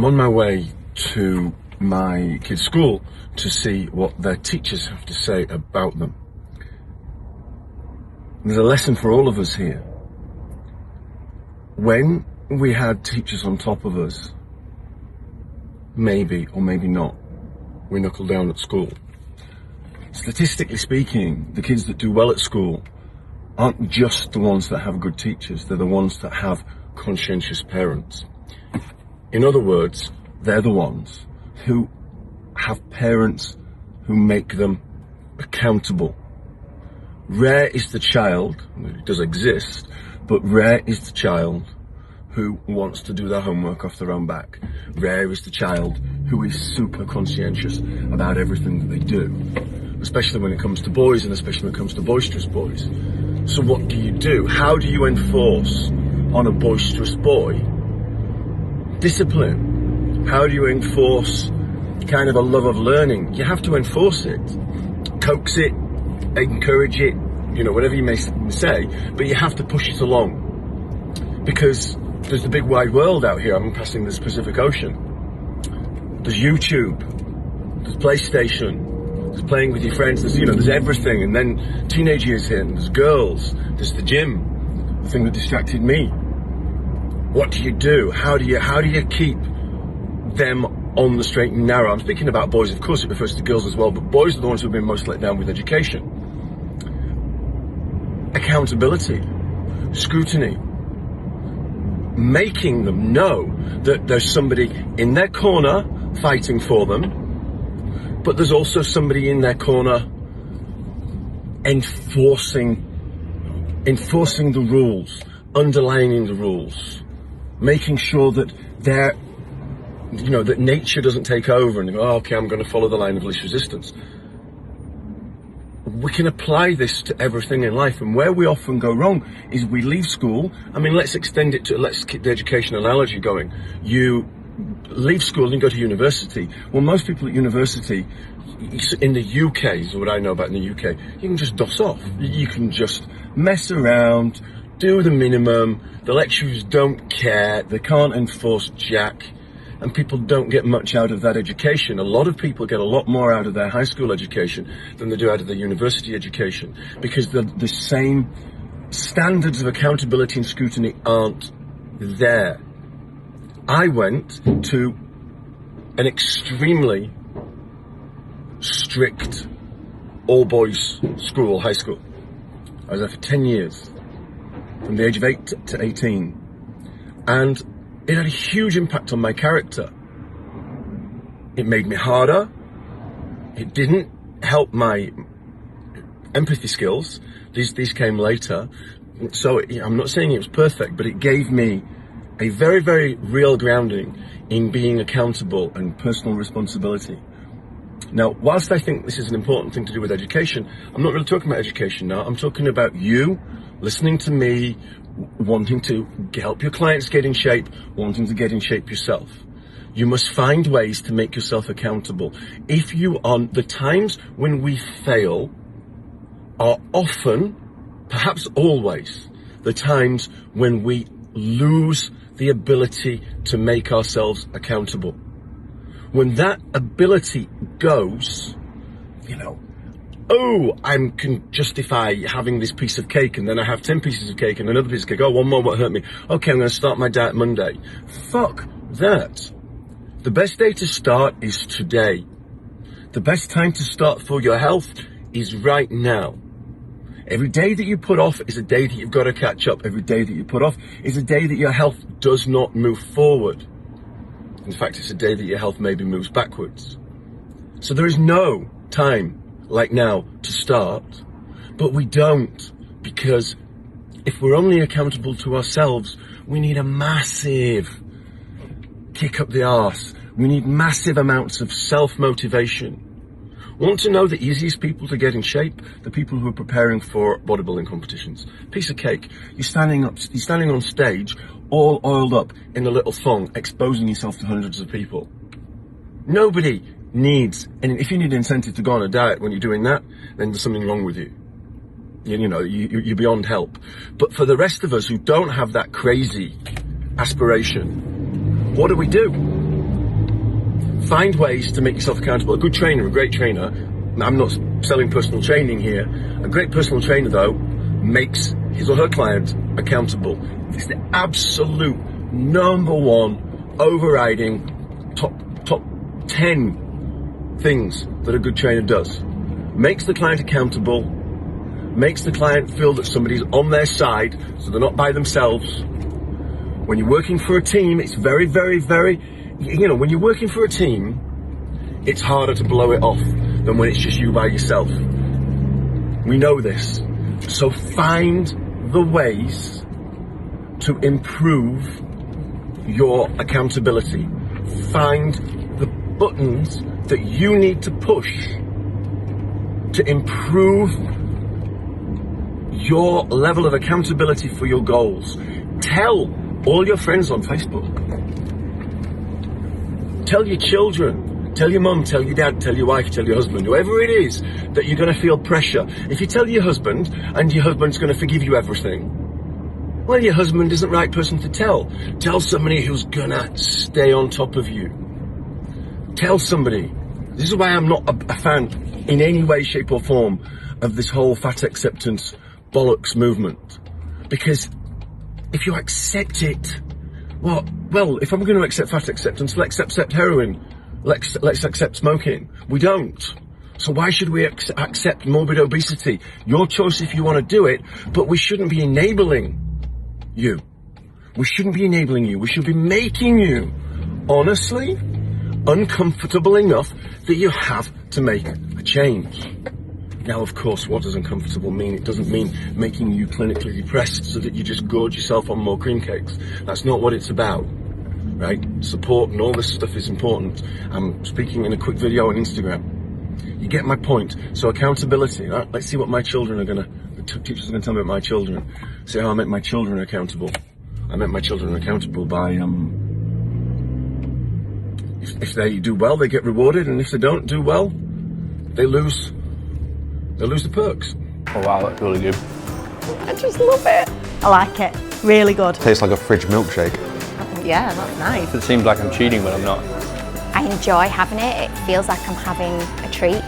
I'm on my way to my kids' school to see what their teachers have to say about them. There's a lesson for all of us here. When we had teachers on top of us, maybe or maybe not, we knuckle down at school. Statistically speaking, the kids that do well at school aren't just the ones that have good teachers, they're the ones that have conscientious parents. In other words, they're the ones who have parents who make them accountable. Rare is the child, it does exist, but rare is the child who wants to do their homework off their own back. Rare is the child who is super conscientious about everything that they do, especially when it comes to boys and especially when it comes to boisterous boys. So what do? How do you enforce on a boisterous boy discipline? How do you enforce kind of a love of learning? You have to enforce it, coax it, encourage it, whatever you may say, but you have to push it along, because there's the big wide world out here. I'm passing the Pacific Ocean. There's YouTube, there's PlayStation, there's playing with your friends, there's everything, and then teenage years hit, and there's girls, there's the gym, the thing that distracted me. What do? How do you keep them on the straight and narrow? I'm speaking about boys, of course it refers to girls as well, but boys are the ones who have been most let down with education. Accountability, scrutiny, making them know that there's somebody in their corner fighting for them, but there's also somebody in their corner enforcing the rules, underlining the rules, making sure that that nature doesn't take over and go, okay, I'm going to follow the line of least resistance. We can apply this to everything in life, and where we often go wrong is we leave school. Let's extend it let's keep the education analogy going. You leave school and go to university. Well, most people at university in the UK, is what I know about in the UK, you can just doss off. You can just mess around, do the minimum. The lecturers don't care. They can't enforce jack. And people don't get much out of that education. A lot of people get a lot more out of their high school education than they do out of their university education, because the same standards of accountability and scrutiny aren't there. I went to an extremely strict all-boys school, high school. I was there for 10 years, from the age of 8 to 18. And it had a huge impact on my character. It made me harder. It didn't help my empathy skills. These came later. So I'm not saying it was perfect, but it gave me a very, very real grounding in being accountable and personal responsibility. Now, whilst I think this is an important thing to do with education, I'm not really talking about education now. I'm talking about you listening to me, wanting to help your clients get in shape, wanting to get in shape yourself. You must find ways to make yourself accountable. The times when we fail are often, perhaps always, the times when we lose the ability to make ourselves accountable. When that ability goes, I can justify having this piece of cake, and then I have 10 pieces of cake and another piece of cake. Oh, one more won't hurt me. Okay, I'm going to start my diet Monday. Fuck that. The best day to start is today. The best time to start for your health is right now. Every day that you put off is a day that you've got to catch up. Every day that you put off is a day that your health does not move forward. In fact, it's a day that your health maybe moves backwards. So there is no time like now to start, but we don't, because if we're only accountable to ourselves, we need a massive kick up the arse. We need massive amounts of self-motivation. Want to know the easiest people to get in shape? The people who are preparing for bodybuilding competitions. Piece of cake. You're standing on stage, all oiled up in a little thong, exposing yourself to hundreds of people. Nobody needs, and if you need incentive to go on a diet when you're doing that, then there's something wrong with you. You're beyond help. But for the rest of us who don't have that crazy aspiration, what do? find ways to make yourself accountable. A good trainer, a great trainer, I'm not selling personal training here, a great personal trainer though makes his or her client accountable. It's the absolute number one overriding top 10 things that a good trainer does. Makes the client accountable, makes the client feel that somebody's on their side, so they're not by themselves. When you're working for a team, it's very, very, very, when you're working for a team, it's harder to blow it off than when it's just you by yourself. We know this. So find the ways to improve your accountability. Find the buttons that you need to push to improve your level of accountability for your goals. Tell all your friends on Facebook. Tell your children. Tell your mum, tell your dad, tell your wife, tell your husband, whoever it is, that you're going to feel pressure. If you tell your husband and your husband's going to forgive you everything, well, your husband isn't the right person to tell. Tell somebody who's going to stay on top of you. Tell somebody. This is why I'm not a fan in any way, shape or form of this whole fat acceptance bollocks movement. Because if you accept it, well, if I'm going to accept fat acceptance, let's accept heroin. Let's accept smoking. We don't. So why should we accept morbid obesity? Your choice if you want to do it, but we shouldn't be enabling you. We shouldn't be enabling you. We should be making you, honestly, uncomfortable enough that you have to make a change. Now, of course, what does uncomfortable mean? It doesn't mean making you clinically depressed so that you just gorge yourself on more cream cakes. That's not what it's about. Right? Support and all this stuff is important. I'm speaking in a quick video on Instagram. You get my point. So accountability. Right? Let's see what my children are the teachers are gonna tell me about my children. See how I make my children accountable. I make my children accountable by if they do well, they get rewarded, and if they don't do well, they lose the perks. Oh wow, that's really good. I just love it. I like it. Really good. Tastes like a fridge milkshake. Yeah, that's nice. It seems like I'm cheating, but I'm not. I enjoy having it. It feels like I'm having a treat.